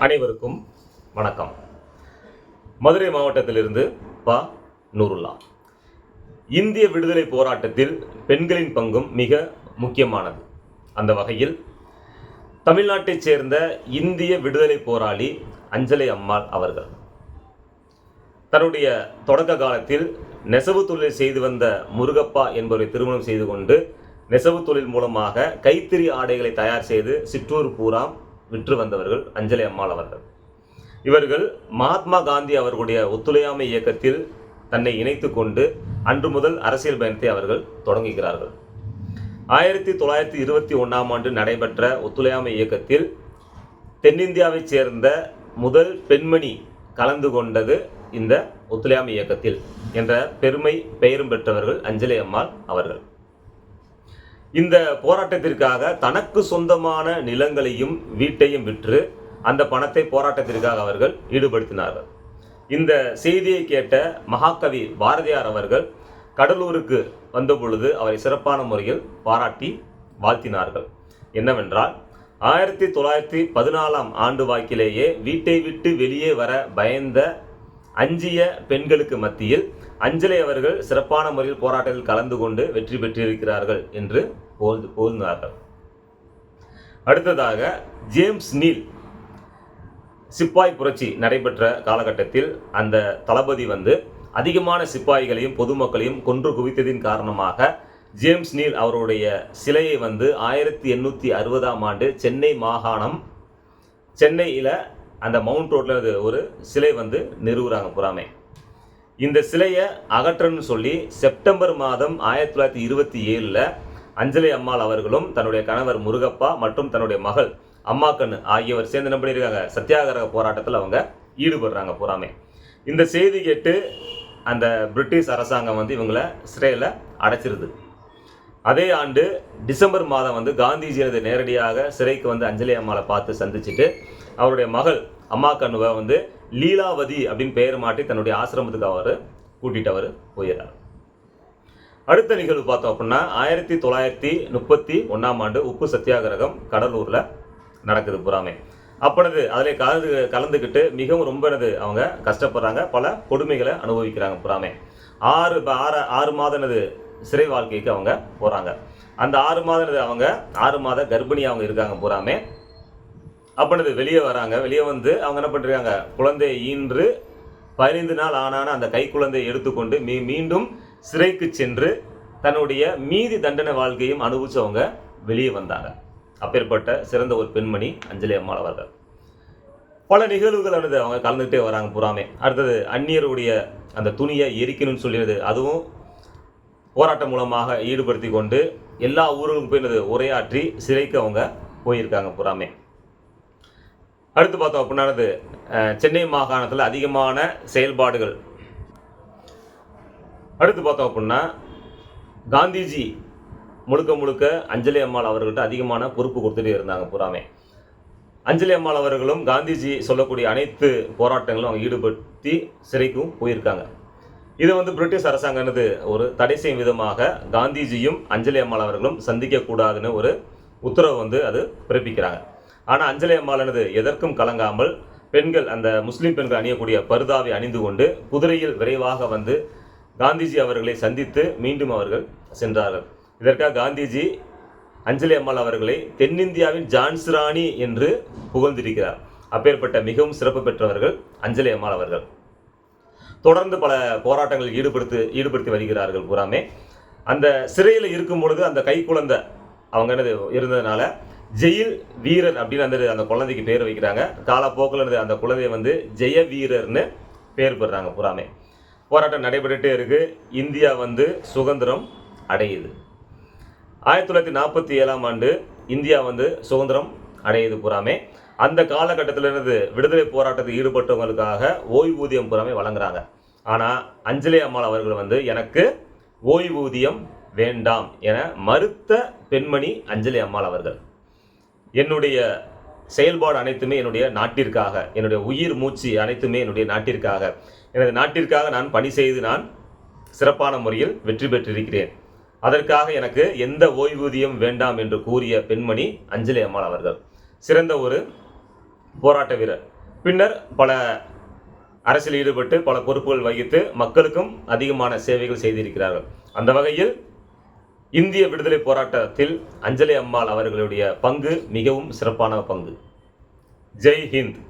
அனைவருக்கும் வணக்கம். மதுரை மாவட்டத்திலிருந்து பா. நூருல்லா. இந்திய விடுதலை போராட்டத்தில் பெண்களின் பங்கும் மிக முக்கியமானது. அந்த வகையில் தமிழ்நாட்டைச் சேர்ந்த இந்திய விடுதலை போராளி அஞ்சலை அம்மாள் அவர்கள் தன்னுடைய தொடக்க காலத்தில் நெசவு தொழில் செய்து வந்த முருகப்பா என்பவரை திருமணம் செய்து கொண்டு நெசவு தொழில் மூலமாக கைத்தறி ஆடைகளை தயார் செய்து சிற்றூர் பூரா விற்று வந்தவர்கள் அஞ்சலை அம்மாள் அவர்கள். இவர்கள் மகாத்மா காந்தி அவர்களுடைய ஒத்துழையாமை இயக்கத்தில் தன்னை இணைத்து கொண்டு அன்று முதல் அரசியல் பயணத்தை அவர்கள் தொடங்குகிறார்கள். 1921ஆம் ஆண்டு நடைபெற்ற ஒத்துழையாமை இயக்கத்தில் தென்னிந்தியாவைச் சேர்ந்த முதல் பெண்மணி கலந்து கொண்டது இந்த ஒத்துழையாமை இயக்கத்தில் என்ற பெயரும் பெற்றவர்கள் அஞ்சலை அம்மாள் அவர்கள். இந்த போராட்டத்திற்காக தனக்கு சொந்தமான நிலங்களையும் வீட்டையும் விற்று அந்த பணத்தை போராட்டத்திற்காக அவர்கள் ஈடுபடுத்தினார்கள். இந்த செய்தியை கேட்ட மகாகவி பாரதியார் அவர்கள் கடலூருக்கு வந்த பொழுது அவரை சிறப்பான முறையில் பாராட்டி வாழ்த்தினார்கள். என்னவென்றால் 1914ஆம் ஆண்டு வாக்கிலேயே வீட்டை விட்டு வெளியே வர பயந்த அஞ்சிய பெண்களுக்கு மத்தியில் அஞ்சலை அவர்கள் சிறப்பான முறையில் போராட்டத்தில் கலந்து கொண்டு வெற்றி பெற்றிருக்கிறார்கள் என்று போதினார்கள். அடுத்ததாக ஜேம்ஸ் நீல் சிப்பாய் புரட்சி நடைபெற்ற காலகட்டத்தில் அந்த தளபதி அதிகமான சிப்பாய்களையும் பொதுமக்களையும் கொன்று குவித்ததின் காரணமாக ஜேம்ஸ் நீல் அவருடைய சிலையை 1860ஆம் ஆண்டு சென்னை மாகாணம் சென்னையில் அந்த மவுண்ட் ரோட்டில் ஒரு சிலை நிறுவுறாங்க புறாமே. இந்த சிலையை அகற்றன்னு சொல்லி செப்டம்பர் மாதம் 1927 அஞ்சலை அம்மாள் அவர்களும் தன்னுடைய கணவர் முருகப்பா மற்றும் தன்னுடைய மகள் அம்மாக்கண்ணு ஆகியவர் சேர்ந்து என்ன பண்ணியிருக்காங்க, சத்தியாகிரக போராட்டத்தில் அவங்க ஈடுபடுறாங்க புறாமே. இந்த செய்தி கேட்டு அந்த பிரிட்டிஷ் அரசாங்கம் இவங்களை சிறையில் அடைச்சிருது. அதே ஆண்டு டிசம்பர் மாதம் காந்திஜியது நேரடியாக சிறைக்கு அஞ்சலை அம்மாளை பார்த்து சந்திச்சுட்டு அவருடைய மகள் அம்மாக்கண்ணுவை லீலாவதி அப்படின்னு பெயர் மாட்டி தன்னுடைய ஆசிரமத்துக்கு அவர் கூட்டிட்டு அவர் போயிடுறார். அடுத்த நிகழ்வு பார்த்தோம் அப்படின்னா 1931ஆம் ஆண்டு உப்பு சத்தியாகிரகம் கடலூரில் நடக்குது புறாமே. அப்பொழுது அதில் கலந்துக்கிட்டு மிகவும் ரொம்ப அவங்க கஷ்டப்படுறாங்க, பல கொடுமைகளை அனுபவிக்கிறாங்க புறாமே. 6 மாத சிறை வாழ்க்கைக்கு அவங்க போகிறாங்க. அந்த 6 மாத அவங்க 6 மாத கர்ப்பிணி அவங்க இருக்காங்க புறாமே. அப்பொழுது வெளியே வராங்க. வெளியே அவங்க என்ன பண்ணுறாங்க, குழந்தையை ஈன்று 15 நாள் ஆனான அந்த கை குழந்தையை எடுத்துக்கொண்டு மீண்டும் சிறைக்கு சென்று தன்னுடைய மீதி தண்டனை வாழ்க்கையும் அனுபவிச்சு அவங்க வெளியே வந்தாங்க. அப்பேற்பட்ட சிறந்த ஒரு பெண்மணி அஞ்சலை அம்மாள் அவர்கள். பல நிகழ்வுகள் அவங்க கலந்துகிட்டே வராங்க புறாமே. அடுத்தது அந்நியருடைய அந்த துணியை எரிக்கணும்னு சொல்லிடுது, அதுவும் போராட்டம் மூலமாக ஈடுபடுத்தி கொண்டு எல்லா ஊர்களுக்கும் போய் உரையாற்றி சிறைக்கு அவங்க போயிருக்காங்க புறாமே. அடுத்து பார்த்தோம் அப்படின்னா சென்னை மாகாணத்தில் அதிகமான செயல்பாடுகள். அடுத்து பார்த்தோம் அப்படின்னா காந்திஜி முழுக்க அஞ்சலை அம்மாள் அவர்கள்ட்ட அதிகமான பொறுப்பு கொடுத்துட்டே இருந்தாங்க புறாமே. அஞ்சலை அம்மாள் அவர்களும் காந்திஜி சொல்லக்கூடிய அனைத்து போராட்டங்களும் அவங்க ஈடுபடுத்தி சிறைக்கும் போயிருக்காங்க. இது பிரிட்டிஷ் அரசாங்கம் ஒரு தடை செய்யும் விதமாக காந்திஜியும் அஞ்சலை அம்மாள் அவர்களும் சந்திக்கக்கூடாதுன்னு ஒரு உத்தரவு அது பிறப்பிக்கிறாங்க. ஆனால் அஞ்சலை அம்மாள் எதற்கும் கலங்காமல் பெண்கள் அந்த முஸ்லீம் பெண்கள் அணியக்கூடிய பர்தாவை அணிந்து கொண்டு குதிரையில் விரைவாக காந்திஜி அவர்களை சந்தித்து மீண்டும் அவர்கள் சென்றார்கள். இதற்காக காந்திஜி அஞ்சலை அம்மாள் அவர்களை தென்னிந்தியாவின் ஜான்சி ராணி என்று புகழ்ந்திருக்கிறார். அப்பேற்பட்ட மிகவும் சிறப்பு பெற்றவர்கள் அஞ்சலை அம்மாள் அவர்கள். தொடர்ந்து பல போராட்டங்களில் ஈடுபடுத்தி வருகிறார்கள் புறாமே. அந்த சிறையில் இருக்கும் பொழுது அந்த கை குழந்தை அவங்க இருந்ததுனால ஜெயில் வீரர் அப்படின்னு அந்த குழந்தைக்கு பேர் வைக்கிறாங்க. காலப்போக்கில் அந்த குழந்தைய ஜெய வீரர்னு பேர் பெறுறாங்க புறாமே. போராட்டம் நடைபெற்றுட்டே இருக்கு. இந்தியா சுதந்திரம் அடையுது. 1947ஆம் ஆண்டு இந்தியா சுதந்திரம் அடையுது புறாமே. அந்த காலகட்டத்திலிருந்து விடுதலை போராட்டத்தில் ஈடுபட்டவங்களுக்காக ஓய்வூதியம் புறாமே வழங்குறாங்க. ஆனால் அஞ்சலை அம்மாள் அவர்கள் எனக்கு ஓய்வூதியம் வேண்டாம் என மறுத்த பெண்மணி அஞ்சலை அம்மாள் அவர்கள். என்னுடைய செயல்பாடு அனைத்துமே என்னுடைய நாட்டிற்காக, என்னுடைய உயிர் மூச்சு அனைத்துமே என்னுடைய நாட்டிற்காக, எனது நாட்டிற்காக நான் பணி செய்து நான் சிறப்பான முறையில் வெற்றி பெற்றிருக்கிறேன். அதற்காக எனக்கு எந்த ஓய்வூதியம் வேண்டாம் என்று கூறிய பெண்மணி அஞ்சலை அம்மாள் அவர்கள். சிறந்த ஒரு போராட்ட வீரர். பின்னர் பல அரசியல் ஈடுபட்டு பல பொறுப்புகள் வகித்து மக்களுக்கும் அதிகமான சேவைகள் செய்திருக்கிறார்கள். அந்த வகையில் இந்திய விடுதலை போராட்டத்தில் அஞ்சலை அம்மாள் அவர்களுடைய பங்கு மிகவும் சிறப்பான பங்கு. ஜெய் ஹிந்த்.